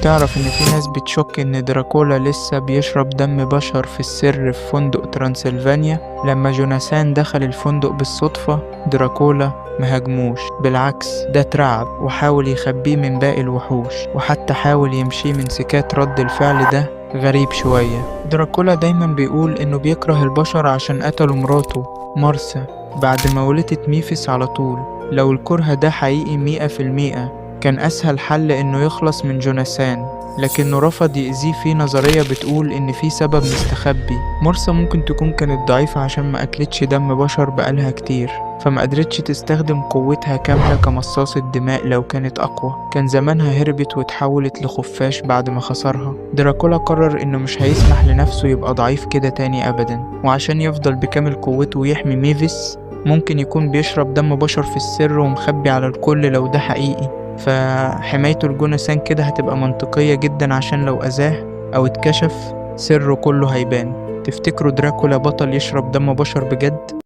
تعرف إن في ناس بتشك إن دراكولا لسه بيشرب دم بشر في السر في فندق ترانسلفانيا؟ لما جوناثان دخل الفندق بالصدفة، دراكولا مهاجموش، بالعكس ده اترعب وحاول يخبيه من باقي الوحوش، وحتى حاول يمشيه من سكات رد الفعل ده غريب شوية. دراكولا دايما بيقول إنه بيكره البشر عشان قتلوا مراته مارسا بعد ما ولدت ميفيس على طول. لو الكره ده حقيقي 100%، كان أسهل حل إنه يخلص من جوناثان، لكنه رفض يأذيه في نظرية بتقول إن في سبب مستخبي. مارسا ممكن تكون كانت ضعيفة عشان ما أكلتش دم بشر بقالها كتير، فما قدرتش تستخدم قوتها كاملة كمصاصة دماء. لو كانت أقوى كان زمانها هربت وتحولت لخفاش بعد ما خسرها. دراكولا قرر إنه مش هيسمح لنفسه يبقى ضعيف كده تاني أبدا، وعشان يفضل بكامل قوته ويحمي ميفيس ممكن يكون بيشرب دم بشر في السر ومخبي على الكل لو ده حقيقي. فحمايته لجوناثان كده هتبقى منطقية جدا، عشان لو أذاه أو اتكشف سره كله هيبان. تفتكروا دراكولا بطل يشرب دم بشر بجد؟